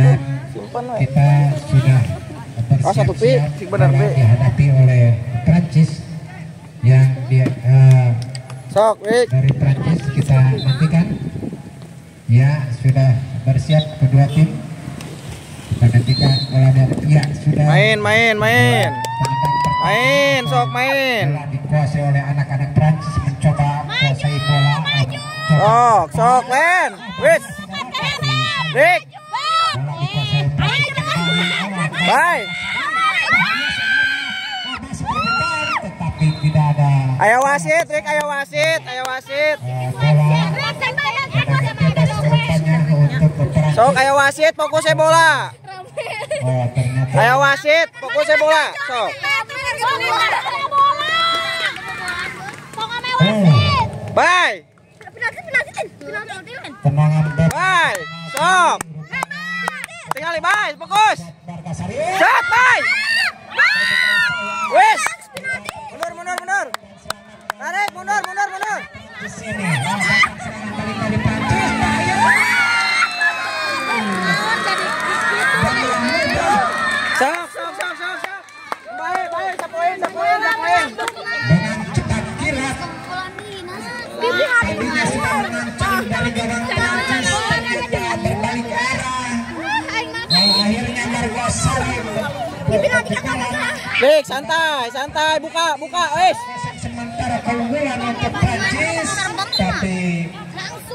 dan kita sudah bersiap-siap dihadapi oleh Prancis yang dari Prancis. Kita nantikan ya, sudah bersiap kedua tim. Kita nantikan ya sudah main sok main. Bola dikuasai oleh anak-anak Prancis, mencoba menguasai bola. Sok Len, wis Dik, bye. Tetapi tidak ada. Ayo wasit, Rik, ayo wasit. Sok, ayo wasit, fokusnya bola. Ayo wasit, fokusnya bola. Sok. Bye. Bye. Sok. Tinggal bye, fokus. Shot, bye. Wes. Mundur. Tarik, mundur. Di sini serangan balik dari Prancis. Sok. Baik, sapoin. Dengan cepat kilat. Tadinya sudah mengancam dari gawang Prancis, berbalik arah. Akhirnya Marga Sari. Dik, santai, buka, wes. Sementara keunggulan untuk Prancis, tapi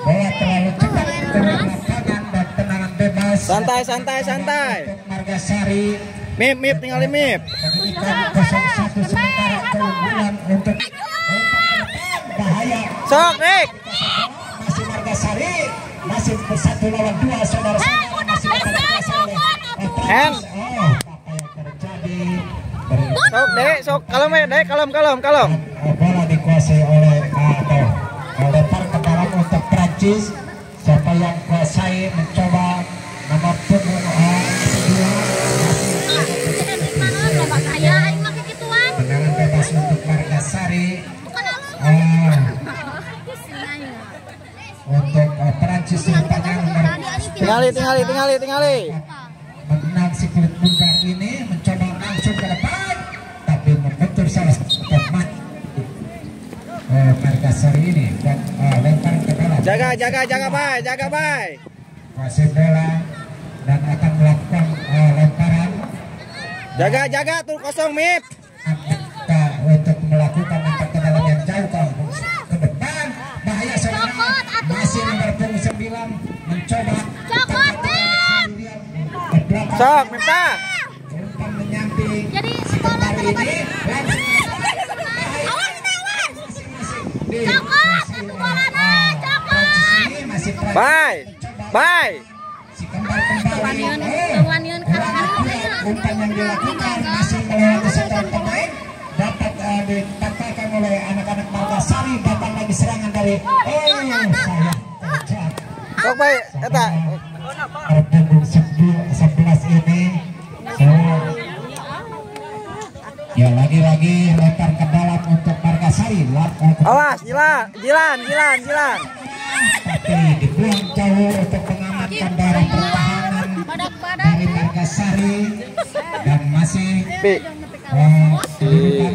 bola terlalu cepat ke lapangan dan tendangan bebas. Santai. Untuk Marga Sari. Mip, tinggalin Mip. Menjadikan 0-1 sementara keunggulan untuk bahaya. Sok, Dik. Masih Marga Sari, masih bersatu lawan dua saudara-saudara, masih berkuasa oleh Prancis. Apa yang terjadi? Sok, Dek, kalem. Bola dikuasai oleh lempar ke dalam untuk Prancis. Siapa yang kuasai mencoba nomor punggung kedua. Tendangan bebas untuk Marga Sari. Untuk Prancis rupanya tinggali. mengenal si kulit bungkar ini, mencoba langsung ke depan, tapi membentur salah satu pemain Marga Sari ini dan lempar ke dalam. Jaga, bye. Kuasai bola dan akan melakukan lemparan. Jaga tuh kosong, Mip. Apakah untuk melakukan lempar ke dalam yang jauh ke depan? Bahaya serangan. Masih nomor punggung 9 mencoba. Sok, Mipta. Umpan menyamping. Si kembar ini langsung. Bye. Si kembar kembali. Umpan yang dilakukan masih melewati seorang pemain, dapat dikatakan oleh anak-anak Marga Sari. Datang lagi serangan dari Sok, baik, eta. Punggung 11 ini. Ya, lagi-lagi lempar ke dalam untuk Marga Sari. Awas, jilan. Tapi dibuang jauh untuk mengamankan dari pertahanan dari Marga Sari. Dan masih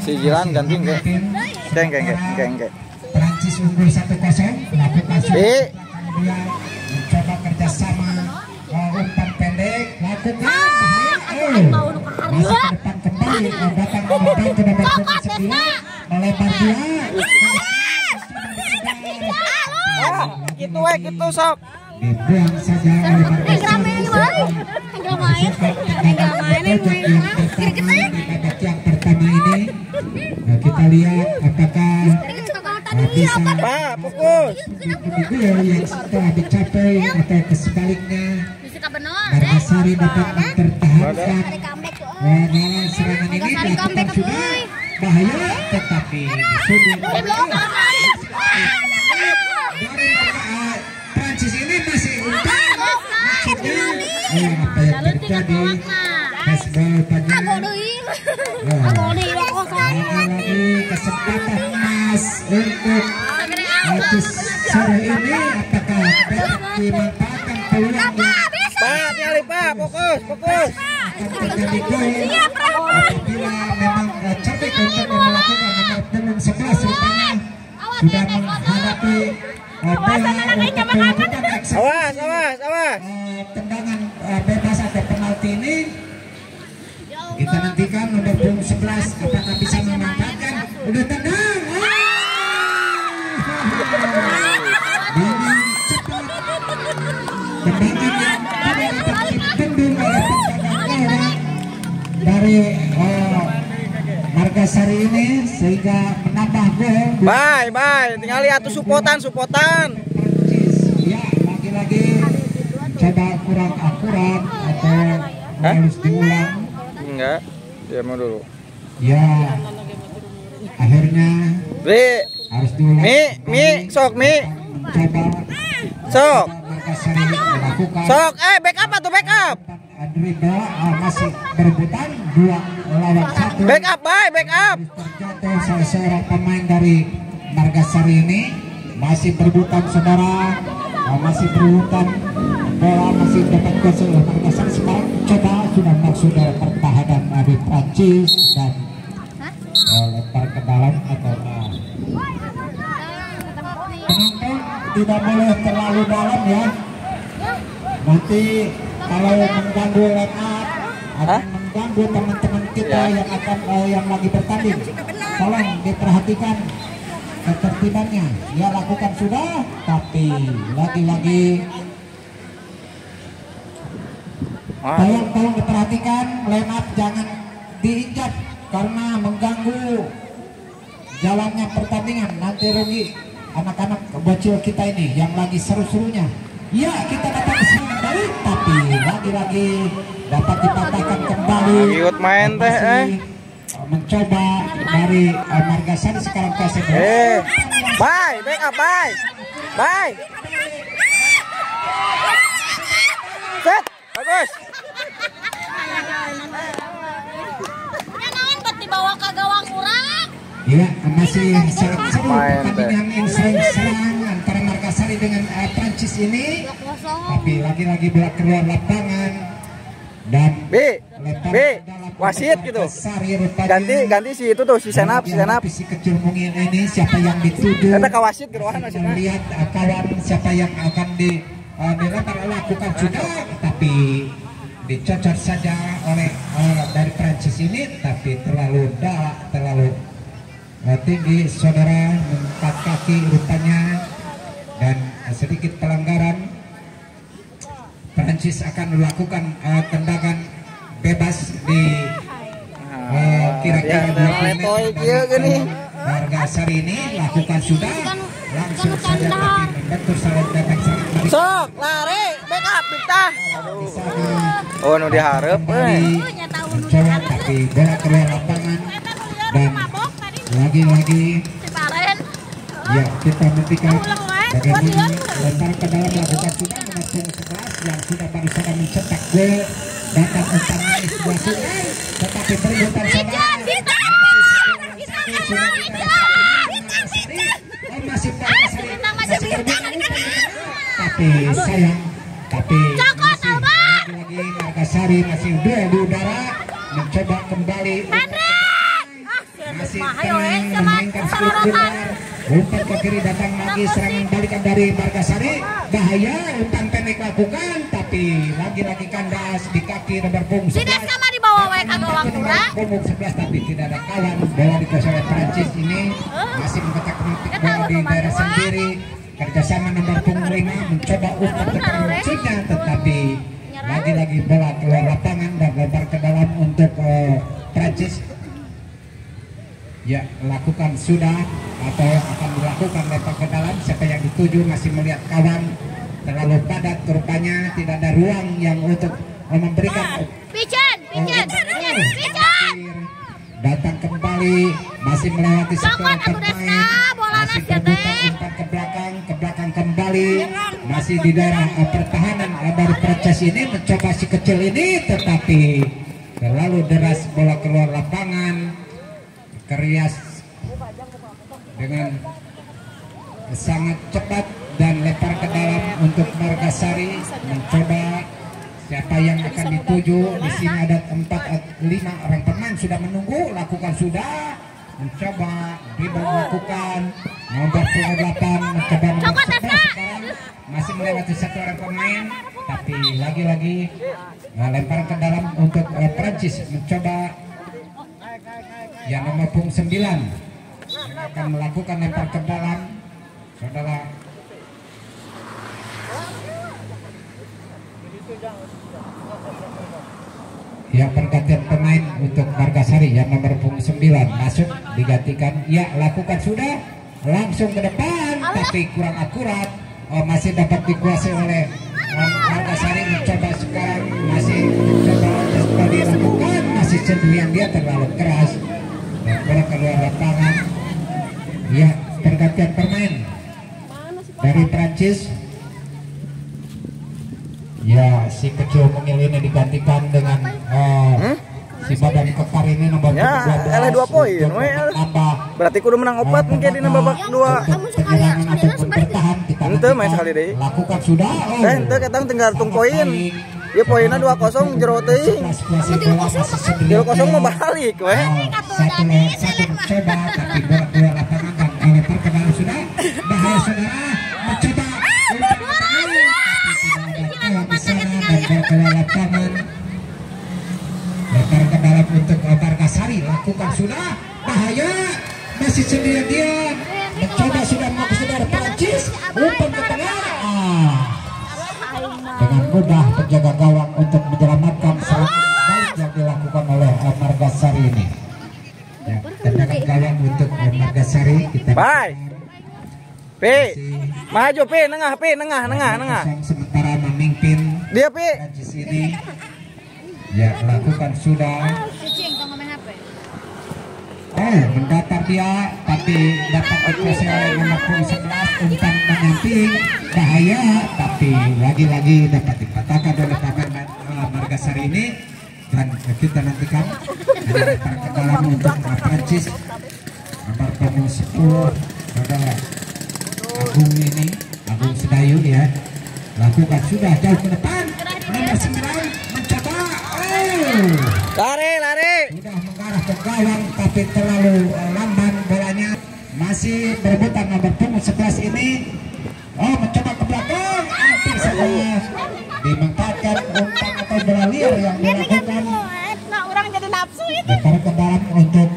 si jilan ganti enggak? Prancis unggul 1-0. Melakukan kemudian mencoba kerjasama umpan pendek, lakukan masih ke depan kembali, datang membantu nomor 9 melebar dia. Gitu sok. Dibuang saja oleh Marga Sari. Yang pertama ini kita lihat apakah bisa fokus yang setelah dicapai atau kesebaliknya Marga Sari dapat mempertahankan dalam serangan ini. Dilakukan sudah bahaya, tetapi sudah dari Prancis ini masih unggul. Maksudnya apa yang terjadi? Baseball pagi lagi kesempatan emas untuk sore ini. Apakah dapat dimanfaatkan peluang? Pak, fokus, fokus. Terjadi gol apabila memang cerdik untuk melakukan nomor punggung 11 rupanya sudah menghadapi bola untuk melakukan tendangan bebas atau penalti ini. Kita nantikan nomor punggung 11 apakah bisa memanfaatkan. Udah tendang. Dengan cepat tendangan yang tidak dapat dibendung oleh tendangan dari Margasari ini sehingga menambah gol. Bye, tinggal lihat tuh supotan. Ya, lagi-lagi coba kurang akurat atau harus diulang. Enggak, dia mau dulu. Ya, akhirnya harus diulang. Sok. Coba Margasari melakukan. Sok, backup atau backup? Dribble masih berebutan 2 lawan 1. Backup. Terjatuh salah seorang pemain dari Margasari ini masih berebutan saudara, masih berebutan bola masih dapat gol oleh Margasari. Sekarang coba sudah masuk dari pertahanan dari Prancis dan lempar ke dalam atau penonton tidak boleh terlalu dalam ya. Nanti kalau mengganggu line up akan mengganggu teman-teman kita yang lagi bertanding. Tolong diperhatikan ketertibannya. Ya, lakukan sudah, tapi lagi-lagi tolong diperhatikan line up jangan diinjak karena mengganggu jalannya pertandingan. Nanti rugi anak-anak bocil kita ini yang lagi seru-serunya. Ya, kita dapat kesini kembali, tapi lagi-lagi dapat dipatahkan kembali. Yut main teh mencoba dari Margasari sekarang ke sebelah. Backup. Set, bagus. Dibawa ke gawang kurang. Ya, masih sangat seru pertandingan yang serang antara Margasari dengan Prancis ini. Tapi lagi-lagi bola keluar lapangan dan wasit gitu. Ganti si itu tuh si Senap. Si kecil mungil ini siapa yang dituju? Ada kawasit geruan aja. Lihat kawan siapa yang akan dilempar lakukan juga, tapi dicocor saja oleh dari Prancis ini, tapi terlalu tinggi saudara, 4 kaki rupanya dan sedikit pelanggaran. Prancis akan melakukan tendangan bebas di kira-kira 20 menit. Margasari ini lakukan sudah langsung saja tapi membentur salah datang sangat baik. Sok, lari, backup, Bintah. Oh, nu diharap mencoba tapi bola keluar lapangan dan lagi-lagi ya kita nantikan bagaimana lempar ke dalam lakukan sudah nomor 11 yang sudah baru saja mencetak gol datang umpannya sebuah sungai tetapi berebutan saudara masih tapi sayang tapi lagi Margasari masih di udara mencoba kembali masih tenang memainkan skor keluar umpan ke kiri datang lagi serangan balikan dari Margasari bahaya umpan pendek lakukan tapi lagi-lagi kandas di kaki nomor punggung 11 tidak sama dibawa ke gawang kurang punggung 11 tapi tidak ada kawan bola dikuasai oleh Prancis ini masih mengetak-ketik bola di daerah sendiri kerjasama nomor punggung 5 mencoba umpan ke maksudnya tetapi lagi-lagi bola keluar lapangan dan lempar ke dalam untuk Prancis. Ya, lakukan sudah atau akan dilakukan lempar ke dalam. Siapa yang dituju masih melihat kawan terlalu padat rupanya tidak ada ruang yang untuk memberikan pijan datang kembali masih melewati sekitar pemain masih terbuka umpan ke belakang kembali masih di daerah pertahanan dari Prancis ini mencoba si kecil ini tetapi terlalu deras bola keluar lapangan. Kerias dengan sangat cepat dan lempar ke dalam untuk Margasari mencoba siapa yang akan dituju. Di sini ada 4-5 orang pemain sudah menunggu. Lakukan sudah, mencoba dilakukan nomor 28 mencoba nomor 11 sekarang masih melewati satu orang pemain, tapi lagi-lagi lemparan ke dalam untuk Prancis mencoba yang nomor 9 akan melakukan lempar ke dalam. Saudara, ya, pergantian pemain untuk Margasari yang nomor 9 masuk digantikan. Ya, lakukan sudah, langsung ke depan tapi kurang akurat. Masih dapat dikuasai oleh Margasari. Mencoba sekarang, masih mencoba dilakukan, masih sendirian, dia terlalu keras dan bola keluar lapangan. Ya, pergantian pemain dari Prancis. Ya, si kecil mungil ini digantikan dengan si badan kekar ini nomor 12. 2 poin. Berarti kudu menang 4 mungkin di babak 2. Penyerangan ataupun bertahan kita henteu main sekali deui. Lakukan sudah. Henteu katang tinggal tung poin. Ieu poinna 2-0 jero teuing. 3-0 mah balik we. Satu mencoba tapi bola lapangan dan lempar ke dalam sudah. Bahaya saudara, mencoba lapangan, lempar ke dalam untuk Margasari. Lakukan sudah, bahaya, masih sendirian dia, mencoba sudah mau saudara Prancis, umpan ke tengah. Dengan mudah penjaga gawang untuk menyelamatkan serangan balik yang dilakukan oleh Margasari ini. Ya, tendangan gawang untuk Margasari. Kita P, maju P, nengah. Sementara memimpin dia P. Prancis ini. Ya, lakukan sudah. Mendatar dia, tapi dapat dikuasai oleh nomor 11. Umpan menyamping, bahaya, tapi lagi-lagi dapat dipatahkan oleh pemain Margasari ini. Dan kita nantikan ada lempar ke dalam untuk Prancis nomor 10 pada Agung Sedayu ya. Lakukan sudah, jauh ke depan, nomor 9 mencoba, lari sudah mengarah ke gawang tapi terlalu lamban bolanya. Masih berebutan nomor 11 ini. Mencoba ke belakang, hampir saja dimanfaatkan umpan atau bola liar yang dilakukan. Orang jadi nafsu itu. Lempar ke dalam untuk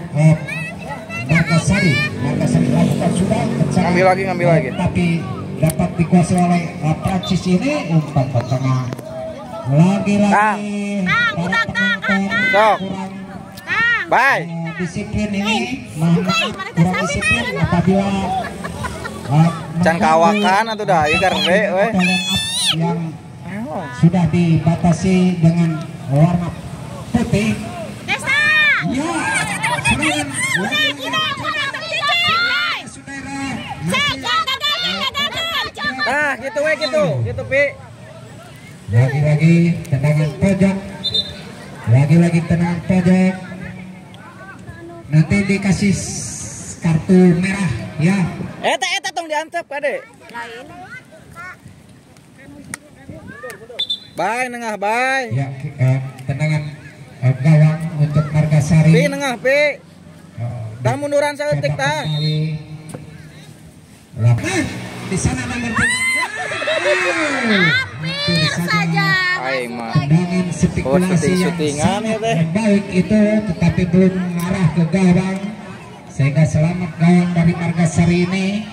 Margasari lakukan sudah, ngambil lagi tapi dapat dikuasai oleh Prancis ini. Umpan ke tengah, lagi-lagi para penonton kurang disiplin ini, kurang disiplin apabila can kawakan atau dah ieu garde we yang sudah dibatasi dengan warna putih. Ya, gitu we gitu Pi. Lagi-lagi tendangan pojok. Nanti dikasih kartu merah ya. Eta tong diantep kade. Bye nengah bye. Ya, tendangan gawang untuk Margasari. Pi nengah Pi. Dah munduran saeutik tah. Di sana nomor saja. Tendangan spekulasi yang baik itu, tetapi belum mengarah ke gawang sehingga selamat gawang dari Margasari ini.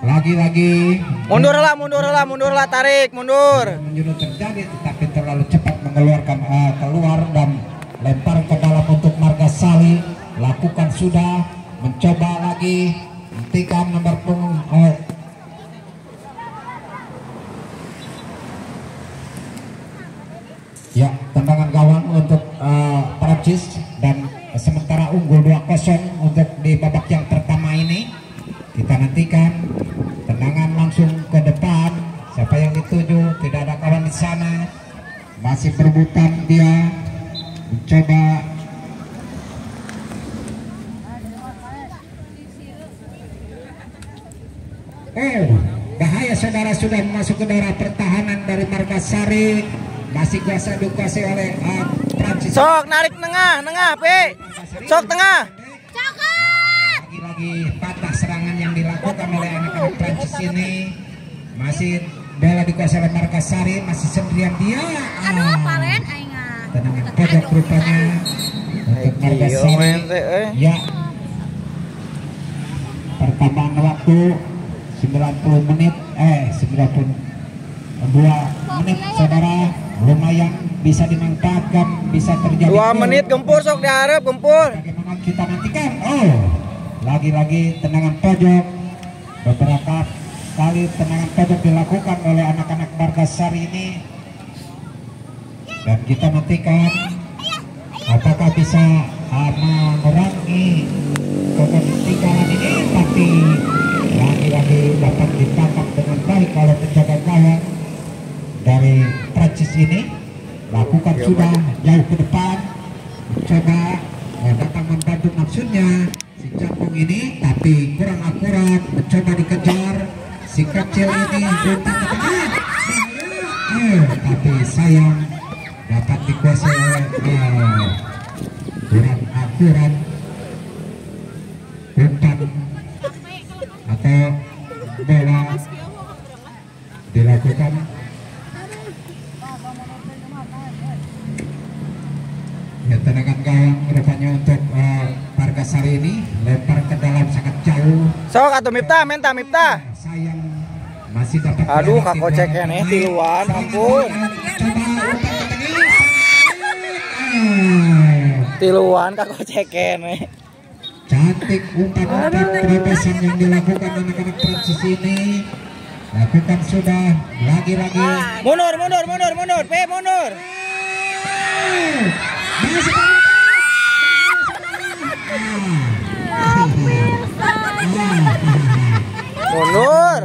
Lagi-lagi mundurlah tarik mundur. Menjadi terjadi tetapi terlalu cepat mengeluarkan keluar dan lempar ke dalam untuk Margasari. Lakukan sudah, mencoba lagi, hentikan nomor punggung. Ya, tendangan gawang untuk Prancis dan sementara unggul 2-0 untuk di babak yang pertama ini. Kita nantikan tendangan langsung ke depan. Siapa yang dituju? Tidak ada kawan di sana. Masih berebutan dia. Mencoba Oh, bahaya saudara, sudah masuk ke daerah pertahanan dari Margasari. Masih kuasa dikuasai oleh Prancis. Sok narik tengah, Pe. Sok tengah. Lagi-lagi patah serangan yang dilakukan oleh anak-anak Prancis ini. Masih bola dikuasai oleh Margasari, masih sendirian dia. Aduh, palen aing. Tendangan pojok rupanya untuk Margasari. Ya. Pertambahan waktu 90 menit 92 menit saudara, lumayan bisa dimanfaatkan, bisa terjadi 2 menit gempur, sok diharap gempur. Bagaimana kita nantikan. Oh, lagi-lagi tendangan pojok. Beberapa kali tendangan pojok dilakukan oleh anak-anak Margasari ini, dan kita nantikan apakah bisa mengurangi ketertinggalan ini, tapi lagi-lagi dapat ditangkap dengan baik oleh penjaga gawang dari Prancis ini. Lakukan sudah jauh ke depan, coba datang membantu maksudnya si Cakung ini, tapi kurang akurat, mencoba dikejar si kecil ini, datang ke tengah, tapi sayang dapat dikuasai oleh kurang akurat umpan atau bola dilakukan. Ya, tendangan gawang rupanya untuk Margasari ini, lempar ke dalam sangat jauh. Sok atuh Miftah, Miftah. Sayang masih dapat. Aduh, kakocek nih tiluan, ampun. Tiluan kakocek nih. Cantik umpan bebasan yang dilakukan anak-anak Prancis ini. Lakukan sudah lagi-lagi. Mundur, Pe, mundur. Mundur.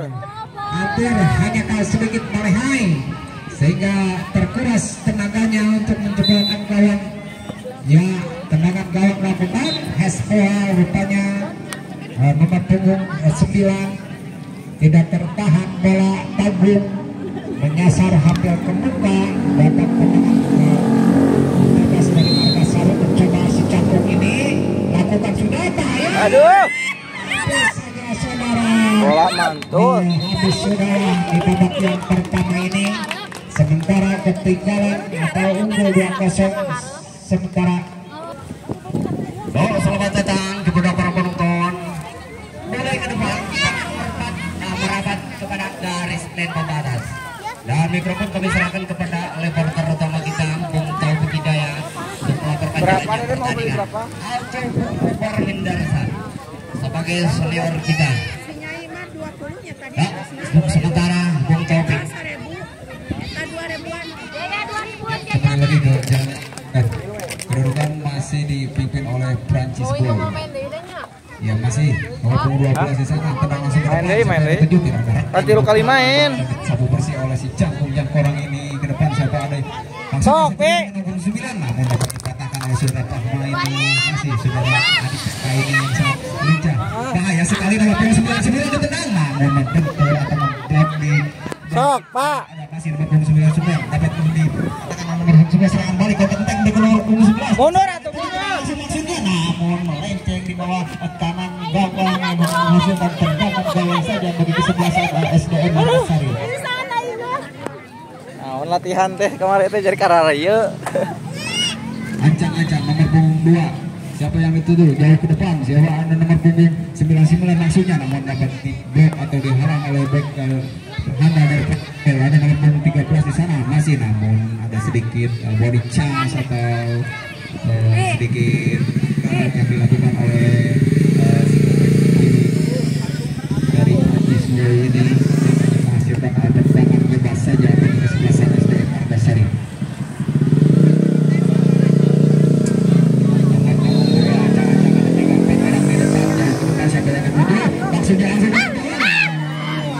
Hampir hanya sedikit melehai sehingga terkuras tenaganya untuk menjebolkan gawang. Ya, tendangan gawang lakukan Hespoa rupanya nomor punggung 9 tidak tertahan, bola tanggung menyasar hampir ke muka. Dapat tendangan bebas dari Margasari, mencoba si Cakung ini lakukan sudah bahaya. Aduh, saudara, bola mantul. habis sudah di babak yang pertama ini, sementara ketinggalan atau unggul 2-0 sementara. Selamat datang kepada para penonton. Mulai ke depan kita merapat kepada garis net pembatas, dan mikrofon kami serahkan kepada reporter utama kita, Bung Taufik Hidayat, untuk melaporkan pertandingan. Alco Barhindarsan sebagai senior kita. Sementara Bung Taufik kembali lagi ke jalan. Kedudukan masih dipimpin oleh Prancis Boy. Ya masih nomor 12 di sana, tenang langsung ke depan. Main deh. Tilu kali main. Sapu bersih oleh si Cakung yang korang ini ke depan, siapa ada Sok, Pe. nomor 9, namun dapat dikatakan oleh saudara Pahma ini, masih saudara adik kita ini yang sangat lincah. Bahaya sekali nomor 9 ditendang, namun mendentul atau memblending. Sok, Pak. Masih nomor 9 sudah dapat dikatakan nomor 11 serangan balik ke tentang di nomor 11. Mundur atau mundur. Maksudnya namun melenceng di bawah kanan gawang, menghasilkan tendangan gawang saja bagi kesebelasan SDM Margasari. Nah, latihan teh kemarin teh jadi kararaya. Ancang-ancang nomor punggung 2. Siapa yang dituduh jauh ke depan? Siapa ada nomor punggung 99 langsungnya, namun dapat di back atau dihalang oleh back Handa dari ada nomor punggung 13 di sana masih, namun ada sedikit body chance atau sedikit yang dilakukan oleh dari Prancis ini menghasilkan tendangan bebas saja bagi kesebelasan SDM Margasari.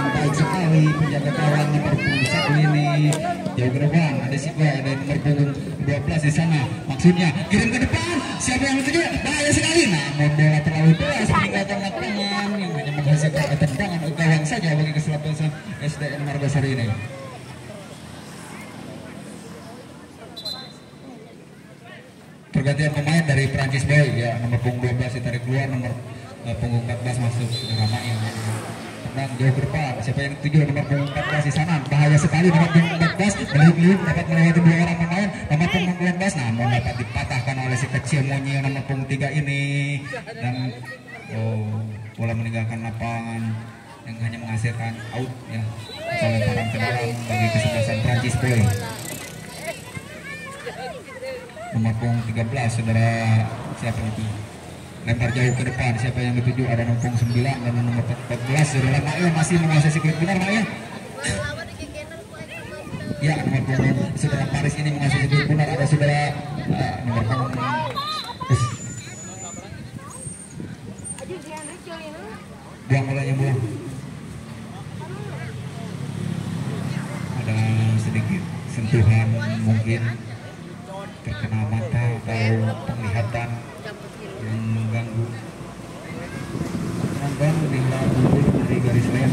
Baik sekali penjaga gawang nomor punggung 1 ini jauh ke depan, ada si Boy, ada nomor punggung 12 di sana, maksudnya kirim ke depan, siapa yang dituju, bahaya sekali, namun bola terlalu deras meninggalkan lapangan yang hanya menghasilkan tendangan gawang saja saja bagi kesebelasan SDN Margasari ini. Pergantian pemain dari Prancis Boy ya, nomor punggung 12 ditarik keluar, nomor punggung 14 masuk Rama yang tenang jauh ke depan. Siapa yang dituju nomor punggung 14 di sana, bahaya sekali nomor punggung 14 meliuk-liuk dapat melewati dua orang pemain. Nomor punggung 12 namun dapat dipatahkan oleh si kecil Monyil nomor punggung 3 ini, dan bola meninggalkan lapangan yang hanya menghasilkan out ya, atau lemparan ke dalam bagi kesebelasan Prancis Boy. Nomor punggung 13 saudara siapa itu, lempar jauh ke depan, siapa yang dituju, ada nomor punggung 9 dan nomor 14 saudara Mail masih menguasai siklet, benar Mail ya, nomor punggung saudara Paris ini menguasai siklet, benar, ada saudara nomor punggung buang bolanya, buang, ada sedikit sentuhan mungkin terkena mata atau penglihatan yang mengganggu di lagu dari garis lem.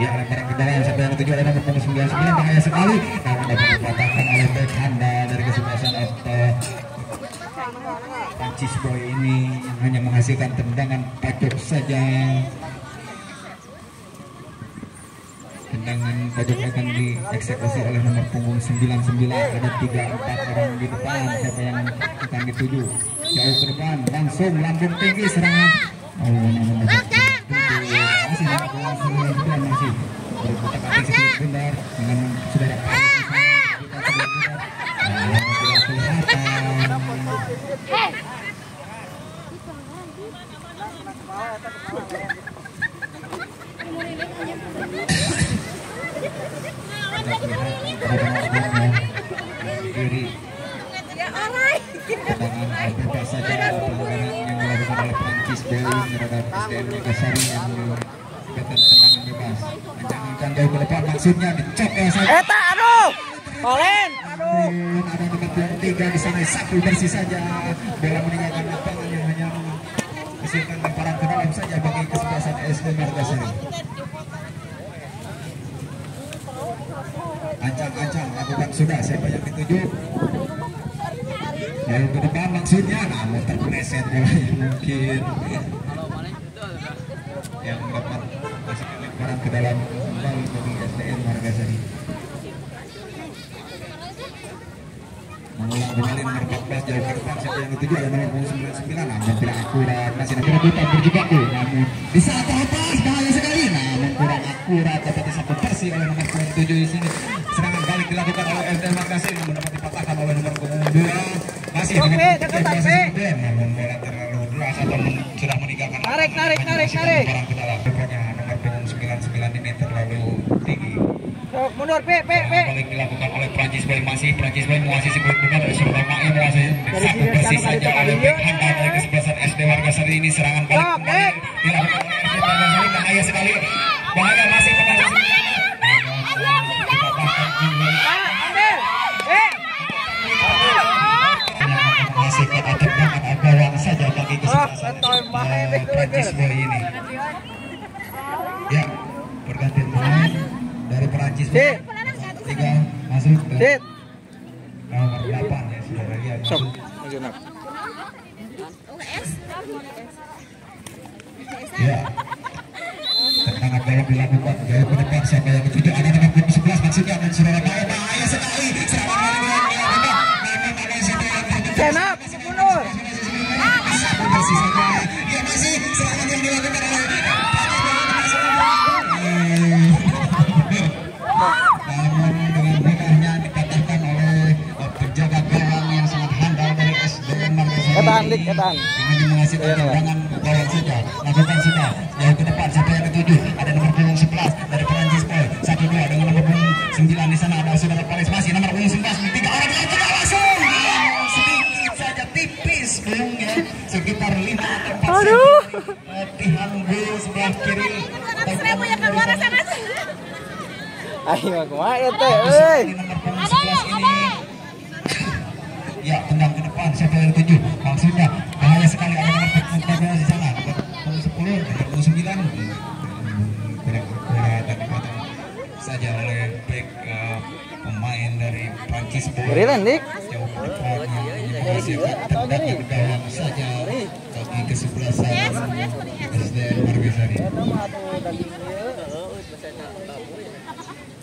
Ya, lemparan ke dalam sampai yang ketujuh ada nomor punggung 99, bahaya sekali, namun dapat dipatahkan oleh back handa dari kesebelasan Prancis Boy ini yang hanya menghasilkan tendangan pojok saja. Tendangan pojok akan dieksekusi oleh nomor punggung 99, ada 3-4 orang di depan, siapa yang akan dituju jauh ke depan, langsung lambung tinggi serangan. Namun masih masih berputar atas sikit benar dengan saudara bebas saja pelanggaran yang dilakukan oleh Prancis Boy terhadap SDN Margasari yang mendapatkan tendangan bebas. Ancang-ancang jauh ke depan, maksudnya dicok ya saya. Eta aduh, Polen, aduh. Ada nomor 3 di sana, satu bersih saja. Bola meninggalkan lapangan yang hanya menghasilkan lemparan ke dalam saja bagi kesebelasan SDN Margasari. Ancang-ancang lakukan sudah, siapa yang dituju? Jauh ke depan maksudnya, namun terpeleset bolanya mungkin yang dapat masukkan lemparan ke dalam kembali bagi SDN Margasari. Mengulang kembali nomor 14 jauh ke depan, siapa yang dituju ada nomor 99, namun tidak akurat, masih ada rebutan berjibaku, namun di saat atas bahaya sekali, namun kurang akurat, dapat disambut bersih oleh nomor 7 di sini. Serangan balik dilakukan oleh SDN Margasari, namun dapat dipatahkan oleh nomor 2. Masih dengan namun bola terlalu deras atau sudah meninggalkan tarik lemparan ke dalam. Rupanya nomor punggung 99 ini terlalu tinggi. Mundur, balik dilakukan oleh Prancis Boy, masih Prancis Boy menguasai siklet benar dari saudara Mail, menguasai satu bersih saja oleh back handa dari kesebelasan SD Margasari ini. Serangan balik kembali dilakukan oleh SD Margasari, bahaya sekali, bahaya masih Prancis. Masih kata tendangan gawang saja bagi kesebelasan Prancis Boy ini. Ya, pergantian pemain dari Prancis Boy. 3 masuk ke nomor 8 ya, saudara lihat masuk. Ya, tendangan gawang dilakukan jauh ke depan, siapa yang dituju ada nomor 11 maksudnya, dan saudara bahaya sekali serangan senap, mundur. Masih saja, ya masih serangan yang dilakukan oleh namun dengan mudahnya dipatahkan oleh penjaga gawang yang sangat handal dari SDN Margasari. Etan. Hanya menghasilkan tendangan gawang saja. Lakukan sudah jauh ke depan, siapa yang dituju ada nomor punggung 11 dari Prancis Boy, 1-2 dengan nomor punggung 9 di sana ada saudara Paris, masih nomor punggung 11, 3 orang di lapangan langsung. Sedikit saja tipis ya, sekitar 5 atau 4 cm. Latihan gol sebelah kiri. Ayo kumaha ya teh euy. Ya, tendang ke depan siapa yang 7? Maksudnya bahaya sekali ada nomor 14 di sana. Nomor 10, nomor 9. Kurang saja oleh back pemain dari Prancis. Beri Dik. Jauh ke depan tendang ke dalam saja kaki kesebelasan SDN Margasari.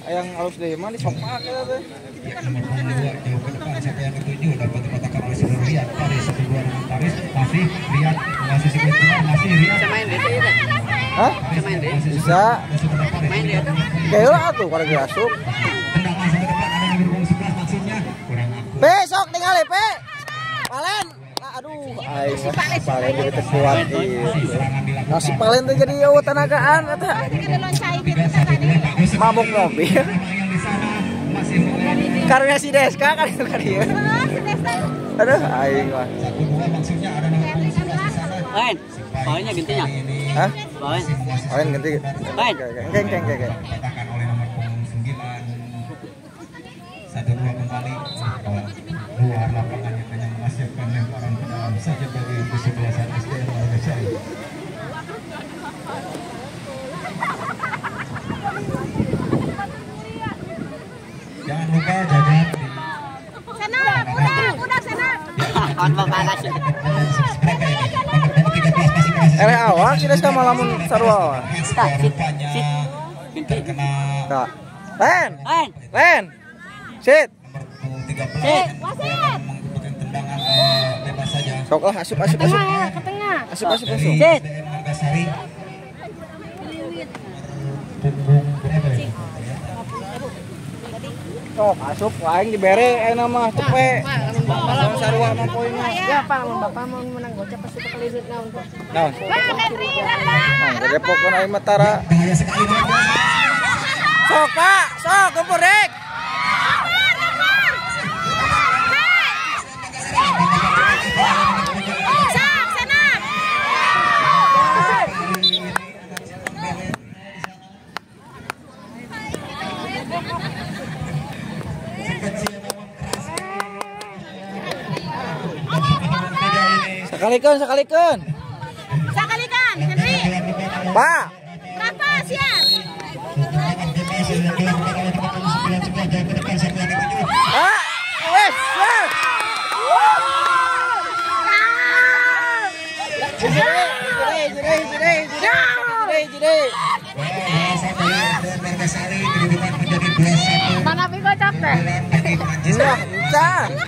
Yang halus deh mah disopak ya teh. Ya, nomor 2 jauh ke depan siapa yang ke-7 dapat dikatakan oleh seluruh Riyad Paris 1-2 Paris masih Riyad masih sikit keluar masih Riyad Bisa main deh itu. Hah? Bisa main deh. Bisa. Main deh itu. Kayak lah tuh kalau diasup. tendang langsung ke depan ada nomor 11 maksudnya kurang aku. Besok tinggal pe. Palen. Aduh, aing palen jadi terkuat nasi palen teh jadi tenagaan eta. Mabok mobil. Karena si Deska kan itu kan dia. Aduh, aing mah. 1-2 maksudnya ada nomor 11 di sana. Main. Poinnya gantinya. Hah? Poin. Palen ganti. Main. Keng. Dikatakan oleh nomor 9 1-2 kembali luar lapangannya hanya menghasilkan lemparan ke dalam saja bagi kesebelasan SDN Margasari. Jangan lupa jaga di Senap, udah senap. On balas. Awak sih Deska malamun sarua. Rupanya terkena Kak. Len. Main. Sit. nomor 13 menggunakan tendangan bebas saja. Sok lah asup. Ke tengah. Asup. Dari SDN Margasari. Punggung berapa ya? Sok asup aing dibere ayeuna mah tepe. Lamun sarua mah poinnya. Ya, Pak, Bapak mau menang gocap pasti kali duit naon, Pak. Naon? Wah, Henry, Nah, gede pokon aing mah tara. Bahaya sekali nomor Sok, Pak. Sok gempur Dik. Sok, senap. Sakalikeun. Sekalikan, Henry. Pak. Berapa siap? Ah, wes. Jadi. Mana pi gocap teh?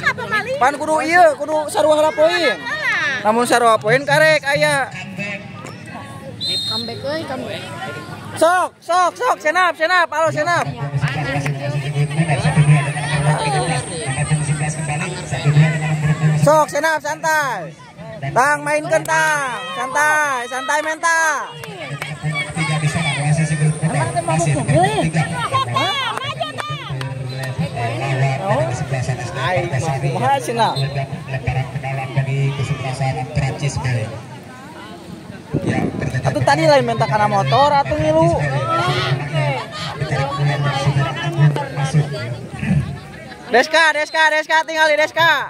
Apa mali? Pan kudu ieu, kudu sarua poin. Namun sarua poin karek aya. Comeback euy, comeback. Sok, senap, halo senap. Sok, senap, santai. Tang main kentang, santai mental. Atau tadi lain minta karena motor atau ngilu. Deska tinggal di Deska.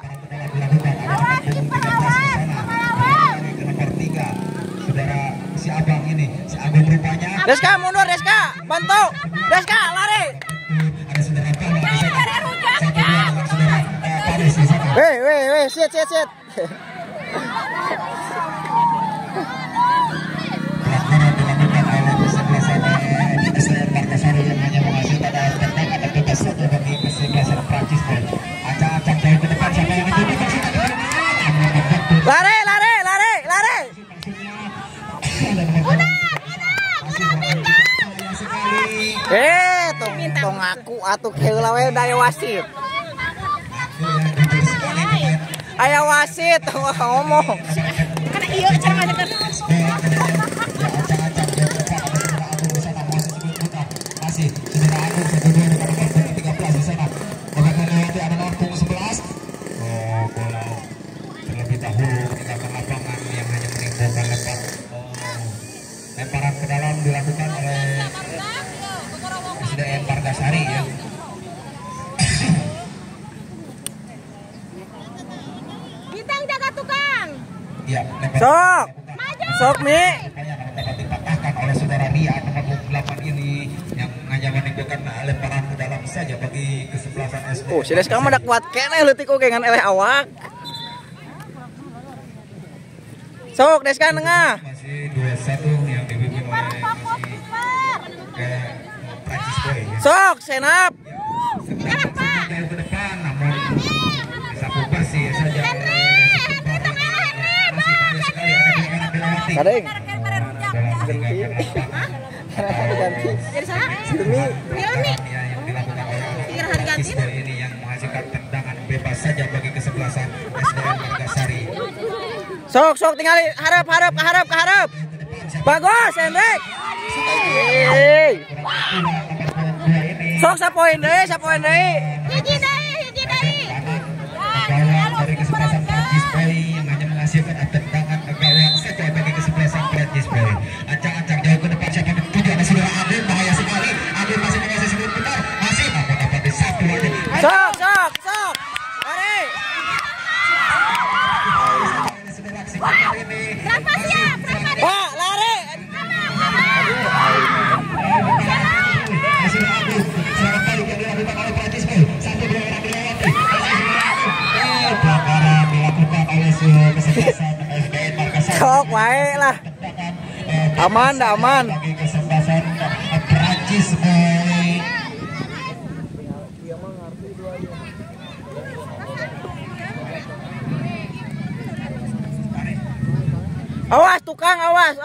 Si Abang ini, si Abang rupanya. Deska mundur, Deska, bantu. Deska lari. Ada saudara Abang, ada saudara Paris di sana. Weh, sit. Pelanggaran dilakukan oleh kesebelasan SDN Margasari yang hanya menghasilkan tendangan dan bebas saja bagi kesebelasan Prancis. Acak-acak jauh ke depan siapa yang itu Lari. Tong aku atuh heula we da wasit. Aya wasit ngomong. Karena ieu cara ngajakeun. Masih saudara Agung 1-2 dengan nomor 13 di sana. Akan melewati ada nomor 11. Oh, bola terlebih dahulu meninggalkan lapangan yang hanya menimbulkan lemparan ke dalam dilakukan oleh SDN Margasari. Ya, Sok. Sok Mi. dapat dipatahkan oleh saudara Ria nomor 28 ini yang hanya menimbulkan lemparan ke dalam saja bagi kesebelasan SD. Oh, si Deska mah ada kuat keneh leutik oge ngan eleh awak. Sok Deska nengah. Masih 2-1 yang dipimpin oleh Prancis Boy. Sok senap. Jauh ke depan namun disapu bersih saja. Masih banyak sekali ada penanganan dilewati. Kadeng. Ganti. Jadi sana? Demi Milani. Yang dilakukan oleh Pikir hari ganti. Boy ini yang menghasilkan tendangan bebas saja bagi kesebelasan SDN Margasari. sok tinggal harap. Bagus, Hendrik. Sok sapoin deui. Hiji deui. Gawang dari kesebelasan Prancis Boy yang hanya menghasilkan tendangan gawang saja bagi kesebelasan Prancis Boy. Ancang-ancang jauh ke depan siapa tujuan ada saudara Adil, bahaya sekali. Adil masih menguasai sebelum putar, masih dapat disapu aja. Sok. Lari. Berapa siap? Pak, lari. Masih Adil, serangan balik yang dilakukan oleh Prancis Boy. 1-2 orang dilewati. Pelanggaran dilakukan oleh kesebelasan SDN Margasari. Sok wae lah. Aman. Bagi kesebelasan Prancis Boy. Awas tukang, awas.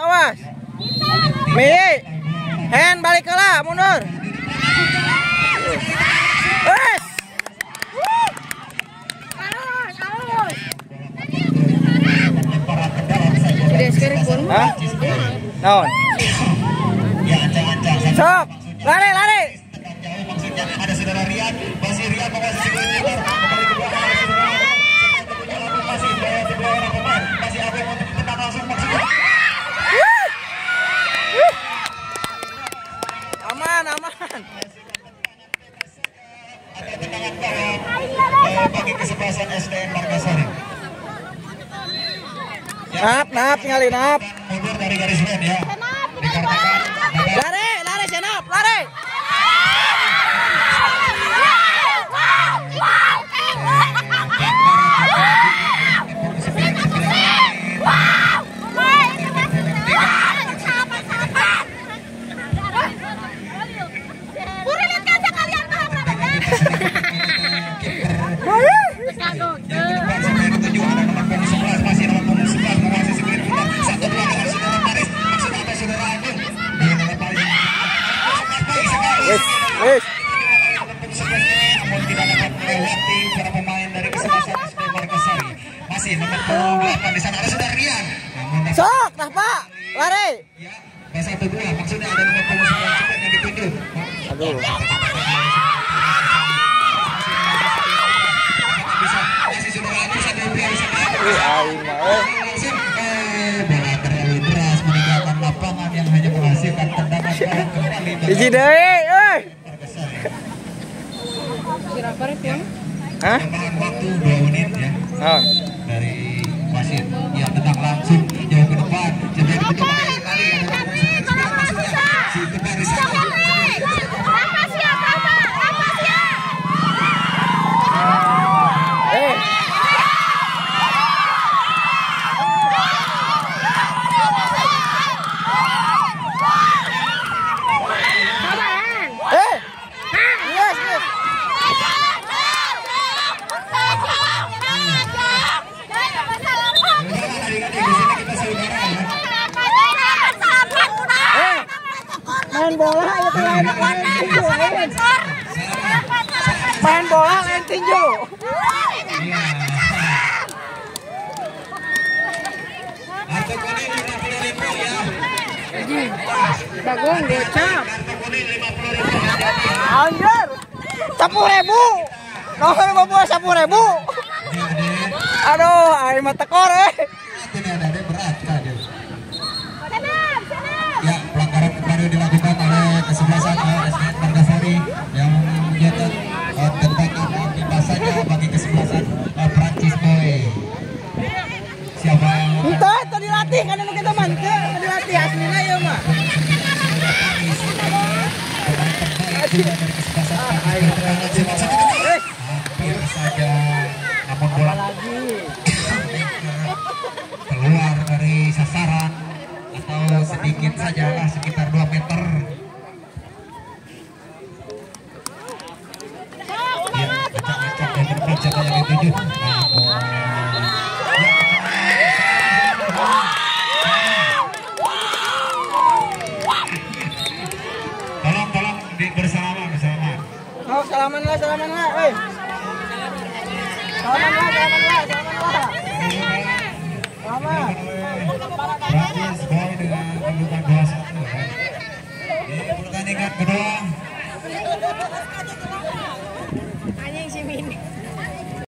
Mi. Hen balik lah, mundur. Wes. Hah? Naon? Ya ancang-ancang. Sok. Lari. Jauh maksudnya ada saudara Rian, masih Rian menguasai sebelah timur, kembali ke belakang ada saudara Adam, masih di bawah orang pemain, masih ada yang untuk tendang langsung maksudnya. Aman. Ada tendangan gawang bagi kesebelasan SDN Margasari. Nap, tinggalin nap. Mundur dari garis red ya. Dikarenakan Lari, senap, lari. Wes. namun tidak dapat melewati para pemain dari kesebelasan SDN Margasari. Masih nomor 28 di sana ada saudara Rian. Sok, nah Pak, lari. Ya, 1-2 maksudnya ada nomor 29 yang ditunjuk. Aduh. Masih saudara Agus ada yang bisa Aing bola terlalu deras meninggalkan lapangan yang hanya menghasilkan tendangan gawang kembali. Hiji deui, euy. Hah? Tambahan waktu 2 menit ya Naon? dari wasit. Ya tendang langsung jauh ke depan. Jadi itu bahaya sekali. Si Tebar di sana. Yes. Main bola itu lain tinju. Main bola lain tinju. Kartu kuning 50.000 ya. Bagong gocap. Kartu kuning 50.000. Anjir. 10.000. Nomor 50.000. Aduh, aing mah tekor Ini ada berat kan dia. Ya, pelanggaran kembali dilakukan oleh kesebelasan SDN Margasari yang menjadi tendangan bebas saja bagi kesebelasan Prancis Boy. Siapa yang Hasan kaki bertendangan cepat satu kejar. Hampir saja, namun bola keluar dari sasaran atau sedikit saja lah, sekitar 2 meter. Ya, acak-acak dan berbaca yang dituju. Tolong bersama. Oh, salaman lah. Salaman. Praktis boy dengan kedudukan 2-1 di pertandingan kedua.